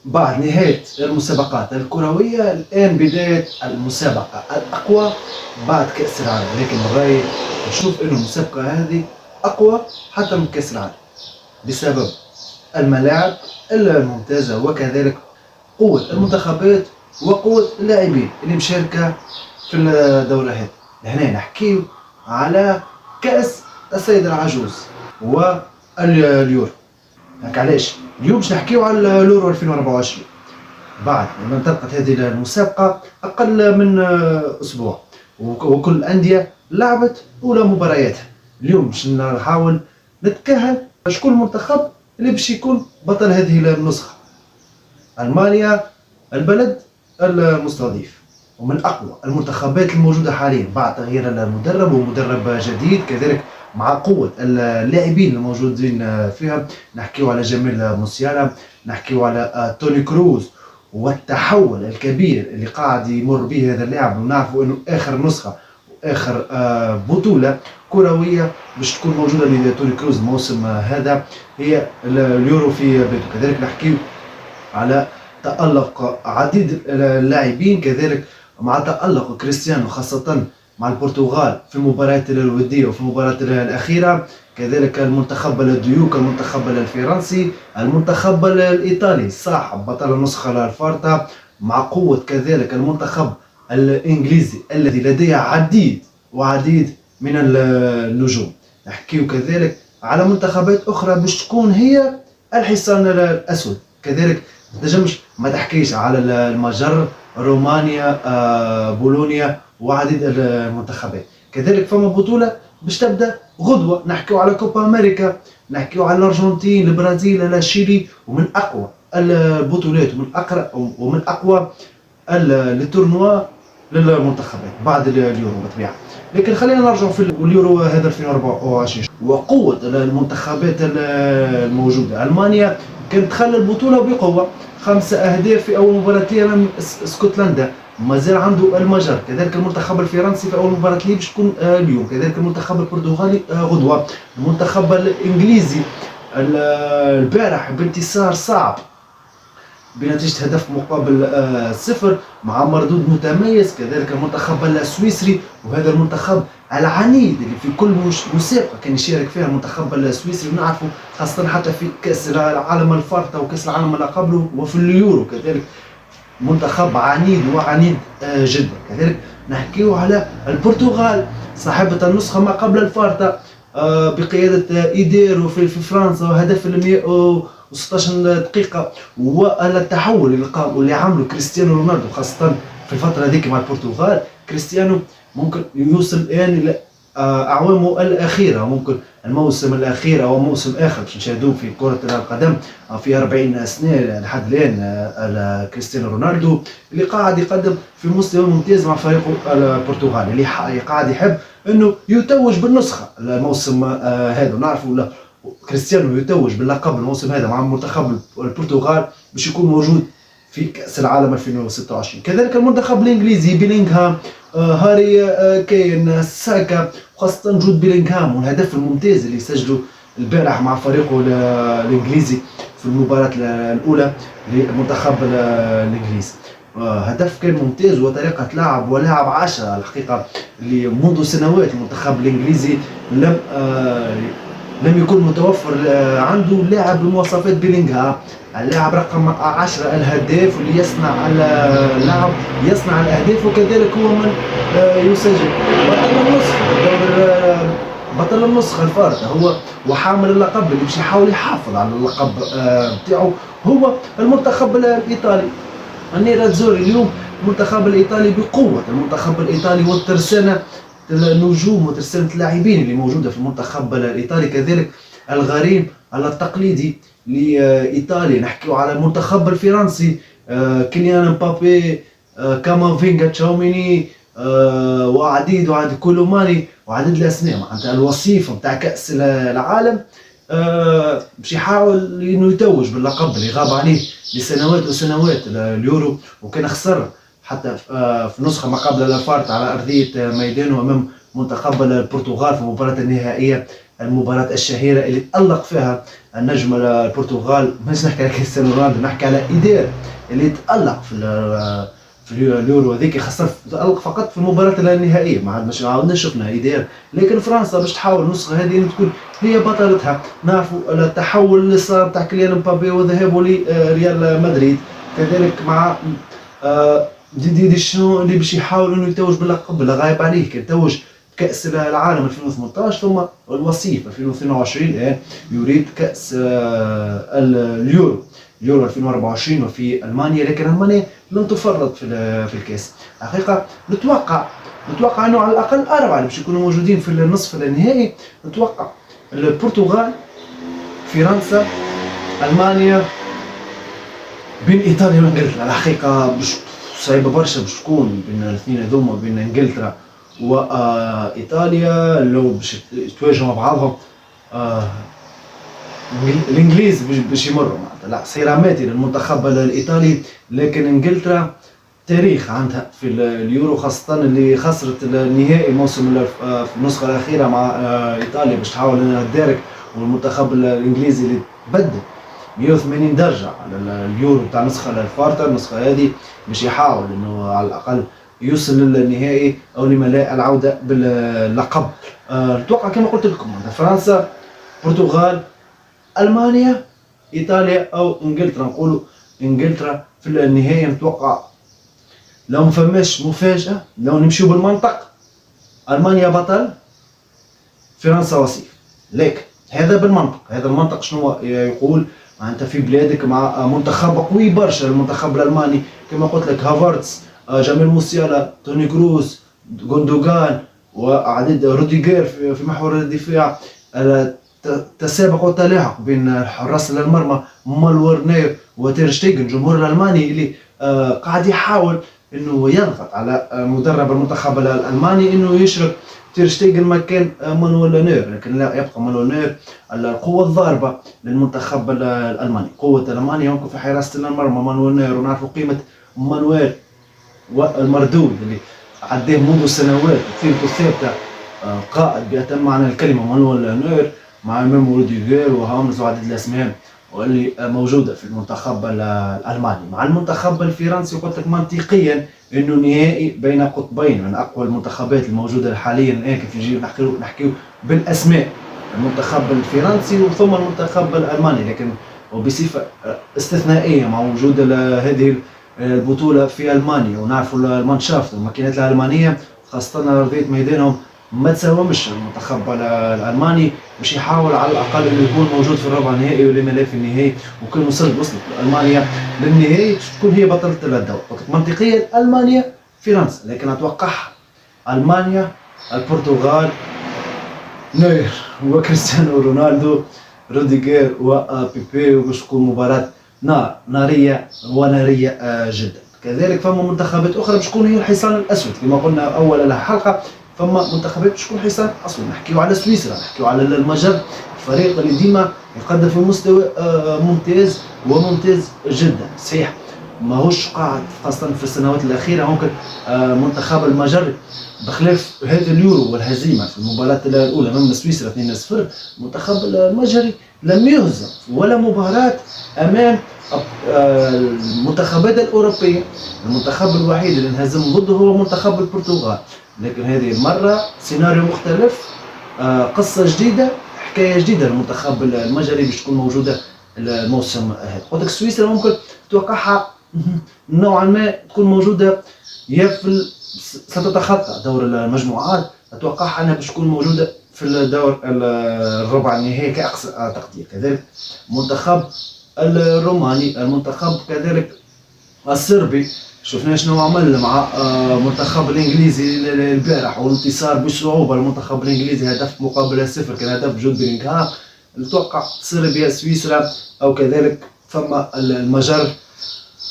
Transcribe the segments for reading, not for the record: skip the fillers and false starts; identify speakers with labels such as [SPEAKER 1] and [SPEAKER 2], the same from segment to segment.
[SPEAKER 1] بعد نهاية المسابقات الكروية الآن بداية المسابقة الأقوى بعد كأس العالم، لكن من رأيي نشوف أن المسابقة هذه أقوى حتى من كأس العالم بسبب الملاعب الممتازة، وكذلك قوة المنتخبات وقوة اللاعبين اللي مشاركة في الدورة هذه. هنا نحكي على كأس السيد العجوز واليورو. علاش اليوم باش نحكيو على اليورو 2024 بعد ما انطلقت هذه المسابقة أقل من أسبوع، وكل الأندية لعبت أولى مبارياتها. اليوم باش نحاول نتكهن شكون المنتخب اللي باش يكون بطل هذه النسخة. ألمانيا البلد المستضيف ومن أقوى المنتخبات الموجودة حاليا بعد تغيير المدرب ومدرب جديد، كذلك مع قوة اللاعبين الموجودين فيها. نحكيو على جميل موسيالا، نحكيو على توني كروز، والتحول الكبير اللي قاعد يمر به هذا اللاعب. ونعرفوا انه اخر نسخة واخر بطولة كروية باش تكون موجودة لتوني كروز الموسم هذا هي اليورو في بيته. كذلك نحكيو على تألق عديد اللاعبين، كذلك مع تألق كريستيانو خاصة مع البرتغال في المباريات الودية وفي المباراة الأخيرة. كذلك المنتخب الديوك، المنتخب الفرنسي، المنتخب الإيطالي صاحب بطل النسخة الفارطة، مع قوة كذلك المنتخب الإنجليزي الذي لديه عديد من النجوم. نحكيو كذلك على منتخبات أخرى باش تكون هي الحصان الأسود. كذلك تنجمش ما تحكيش على المجر، رومانيا، بولونيا وعديد المنتخبات. كذلك فما بطولة باش تبدا غدوة، نحكيو على كوبا أمريكا، نحكيو على الأرجنتين، البرازيل، الشيلي، ومن أقوى البطولات ومن أقوى التورنوا للمنتخبات بعد اليورو بطبيعة. لكن خلينا نرجع في اليورو هذا 2024 وقوة المنتخبات الموجودة. ألمانيا كانت تخلى البطولة بقوة، 5 أهداف في أول مباراتين أمام اسكتلندا. مازال عنده المجر، كذلك المنتخب الفرنسي في أول مباراة ليه باش تكون اليوم، كذلك المنتخب البرتغالي غدوة، المنتخب الإنجليزي البارح بانتصار صعب بنتيجة هدف مقابل 0 مع مردود متميز. كذلك المنتخب السويسري، وهذا المنتخب العنيد اللي في كل مسابقة كان يشارك فيها المنتخب السويسري، ونعرفه خاصة حتى في كأس العالم الفارطة وكأس العالم اللي قبله وفي اليورو. كذلك منتخب عنيد جدا. كذلك نحكيه على البرتغال صاحبة النسخة ما قبل الفارطة بقيادة إيديرو في فرنسا، وهدف 116 دقيقة، والتحول اللي عمله كريستيانو رونالدو خاصة في الفترة هذيك مع البرتغال. كريستيانو ممكن يوصل الآن إلى أعوامه الأخيرة، ممكن الموسم الأخير أو موسم آخر باش نشاهدوه في كرة القدم في 40 سنة لحد الآن. كريستيانو رونالدو اللي قاعد يقدم في مستوى ممتاز مع فريقه البرتغالي، اللي قاعد يحب أنه يتوج بالنسخة الموسم هذا. نعرفوا كريستيانو يتوج باللقب الموسم هذا مع منتخب البرتغال باش يكون موجود في كأس العالم 2026. كذلك المنتخب الإنجليزي بيلينغهام، هاري كين، ساكا، وخاصة جود بيلينغهام والهدف الممتاز اللي سجله البارح مع فريقه الإنجليزي في المباراة الأولى للمنتخب الإنجليزي. هدف كان ممتاز وطريقة لعب ولاعب 10 الحقيقة، اللي منذ سنوات المنتخب الإنجليزي لم يكن متوفر عنده لاعب بمواصفات بيلينغهام، اللاعب رقم 10 الهداف واللي يصنع اللاعب يصنع الاهداف، وكذلك هو من يسجل. بطل النسخة الفارطة هو وحامل اللقب اللي باش يحاول يحافظ على اللقب بتاعه هو المنتخب الإيطالي النيراتزوري. اليوم المنتخب الإيطالي بقوة، المنتخب الإيطالي والترسانة النجوم وترسانة اللاعبين اللي موجودة في المنتخب الإيطالي. كذلك الغريم التقليدي لإيطاليا، نحكيو على المنتخب الفرنسي، كيليان مبابي، كامافينغا، تشاوميني، وعديد كولوماني وعديد الأسماء. معناتها الوصيف نتاع كأس العالم باش يحاول انه يتوج باللقب اللي غاب عليه لسنوات وسنوات اليورو، وكان خسر حتى في نسخة ما قبل الفارط على أرضية ميدانه أمام منتخب البرتغال في المباراة النهائية المباراة الشهيرة اللي تألق فيها النجم البرتغال، مش نحكي على كريستيانو رونالدو، نحكي على إيدير اللي تألق في اليورو هذيك، خاصة تألق فقط في المباراة النهائية، ما عادش شفنا إيدير. لكن فرنسا باش تحاول النسخة هذه تكون هي بطلتها. نعرفوا التحول اللي صار تاع كيليان مبابي وذهابه لريال مدريد، كذلك مع دي شنو اللي باش يحاول انه يتوج باللقب اللي غايب عليه. كان توج كأس العالم 2018، ثم الوصيف 2022 الآن يريد كأس اليورو 2024 وفي ألمانيا. لكن ألمانيا لم تفرط في الكأس. حقيقة نتوقع أنه على الأقل 4 اللي باش يكونوا موجودين في النصف النهائي. نتوقع البرتغال، فرنسا، ألمانيا، بين إيطاليا وإنجلترا. الحقيقة صعيبة برشا باش تكون بين الاثنين هذوما، بين إنجلترا وإيطاليا. لو باش يتواجهوا مع بعضهم الإنجليز باش يمروا معناتها، لا صيراماتي للمنتخب الإيطالي. لكن إنجلترا تاريخ عندها في اليورو، خاصة اللي خسرت النهائي الموسم في النسخة الأخيرة مع إيطاليا باش تحاول أنها تدارك. والمنتخب الإنجليزي اللي بدل 180 درجة على اليورو تاع النسخة الفارطة، النسخة هذه باش يحاول انه على الاقل يوصل للنهائي او لما لا العودة باللقب. نتوقع كما قلت لكم فرنسا، البرتغال، المانيا، ايطاليا او انجلترا. نقولوا انجلترا في النهائي. نتوقع لو ما فماش مفاجأة، لو نمشيو بالمنطق، المانيا بطل، فرنسا وصيف. لكن هذا بالمنطق، هذا المنطق شنو يقول؟ انت في بلادك مع منتخب قوي برشا، المنتخب الالماني كما قلت لك، هافرتس، جمال موسيالا، توني كروس، غوندوغان، وعدد روديغير في محور الدفاع. التسابق والتلاحق بين حراس المرمى مالورنير وتير شتيغن. الجمهور الالماني اللي قاعد يحاول انه يضغط على مدرب المنتخب الالماني انه يشرك تير شتيغن مكان مانويل نوير، لكن لا، يبقى مانويل نوير القوة الضاربة للمنتخب الألماني. قوة ألمانيا يمكن في حراسة المرمى مانويل نوير، ونعرفوا قيمة مانويل والمردود اللي عداه منذ سنوات قيمته ثابتة. قائد بأتم معنى الكلمة مانويل نوير، مع إمام روديغير وهامز وعدد الأسماء واللي موجودة في المنتخب الألماني. مع المنتخب الفرنسي قلت لك منطقيا انه نهائي بين قطبين من اقوى المنتخبات الموجوده حاليا الان. كيف يجي نحكيو بالاسماء، المنتخب الفرنسي وثم المنتخب الالماني. لكن وبصفه استثنائيه مع وجود هذه البطوله في المانيا، ونعرفوا المانشافت والماكينات الالمانيه خاصه ارضيه ميدانهم ما تساومش المنتخب الالماني، باش يحاول على الاقل انه يكون موجود في الربع النهائي ولما لا في النهائي. وكان وصلت المانيا للنهائي تكون هي بطلة الدوري. منطقيا المانيا، فرنسا، لكن اتوقعها المانيا، البرتغال، نوير وكريستيانو رونالدو، روديغير وبيبي، وباش تكون مباراة نارية ونارية جدا. كذلك فما منتخبات اخرى باش تكون هي الحصان الاسود كما قلنا اول الحلقة. فما منتخبات باش تكون حصان اسود، نحكيو على سويسرا، نحكيو على المجر، الفريق اللي ديما يقدم في مستوى ممتاز وممتاز جدا. صحيح ماهوش قاعد خاصة في السنوات الأخيرة، ممكن منتخب المجر بخلاف هذا اليورو والهزيمة في المباراة الأولى أمام سويسرا 2-0، المنتخب المجري لم يهزم ولا مباراة أمام المنتخبات الأوروبية. المنتخب الوحيد اللي انهزم ضده هو منتخب البرتغال. لكن هذه المرة سيناريو مختلف، قصة جديدة، حكاية جديدة للمنتخب المجري باش تكون موجودة الموسم هذا. قلت لك سويسرا ممكن تتوقعها نوعا ما تكون موجودة، يا في ستتخطى دور المجموعات، اتوقعها انها باش تكون موجودة في الدور الربع النهائي كأقصى تقدير. كذلك المنتخب الروماني، المنتخب كذلك الصربي، شفنا شنو عمل مع المنتخب الانجليزي البارح والانتصار بصعوبة. المنتخب الانجليزي هدف مقابل 0 كان هدف جود بيلينغهام. نتوقع صربيا، سويسرا او كذلك فما المجر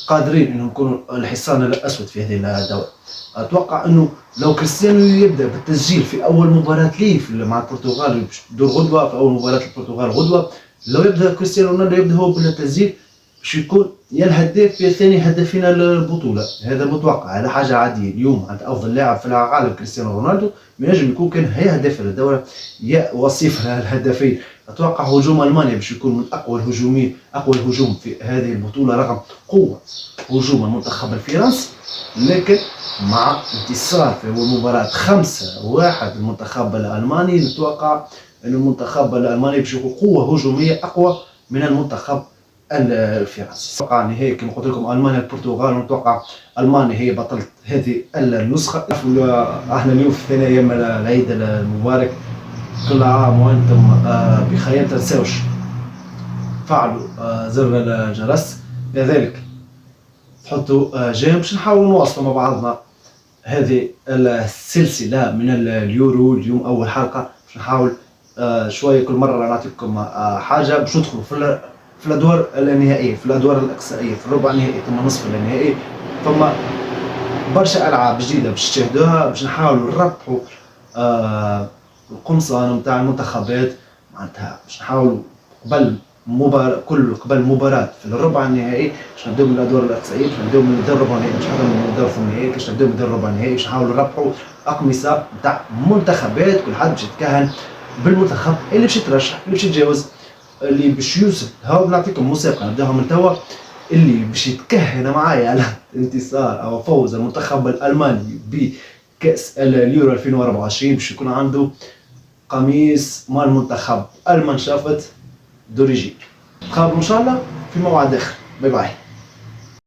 [SPEAKER 1] قادرين انهم يكونوا الحصان الاسود في هذه الدورة. اتوقع انه لو كريستيانو يبدا بالتسجيل في اول مباراة ليه مع البرتغال، دور غدوة في اول مباراة البرتغال غدوة، لو يبدا كريستيانو رونالدو يبدا هو بالتسجيل باش يكون يا الهداف يا ثاني هدافين البطولة، هذا متوقع، هذا حاجة عادية. اليوم عند أفضل لاعب في العالم كريستيانو رونالدو ينجم يكون كان هي هداف الدورة يا وصيف الهدافين. أتوقع هجوم ألمانيا باش يكون من أقوى الهجومين، أقوى الهجوم في هذه البطولة رغم قوة هجوم المنتخب الفرنسي، لكن مع انتصار في المباراة 5-1 المنتخب الألماني نتوقع أن المنتخب الألماني باش يكون قوة هجومية أقوى من المنتخب الفرنسي. اتوقع نهائي كما قلت لكم المانيا البرتغال، ونتوقع المانيا هي بطلة هذه النسخة. احنا اليوم في ثاني ايام العيد المبارك، كل عام وانتم بخير. ما تنساوش فعلوا زر الجرس، كذلك تحطوا جيم باش نحاولوا نواصلوا مع بعضنا هذه السلسلة من اليورو. اليوم أول حلقة باش نحاول شوية كل مرة نعطيكم حاجة باش ندخلوا في الأدوار النهائية، في الأدوار الإقصائية، في الربع النهائي ثم نصف النهائي، ثم برشا ألعاب جديدة باش تشاهدوها باش نحاولوا نربحوا القمصان نتاع المنتخبات. معناتها باش نحاولوا قبل مباراة في الربع النهائي باش نبداو من الادوار الاقصائيه، باش نبداو من الدور الربع النهائي، باش نبداو من الدور الثمانينات، باش نبداو من الدور الربع النهائي، باش نحاولوا نربحوا اقمصه نتاع منتخبات. كل حد باش يتكهن بالمنتخب اللي باش يترشح، اللي باش يتجاوز، اللي باش يوصل. هاو نعطيكم مسابقه نبداها من توا، اللي باش يتكهن معايا على انتصار او فوز المنتخب الالماني بكاس اليورو 2024 باش يكون عنده قميص مال المنتخب المنشافت دوريجين. نتقابلوا ان شاء الله في موعد اخر. باي باي.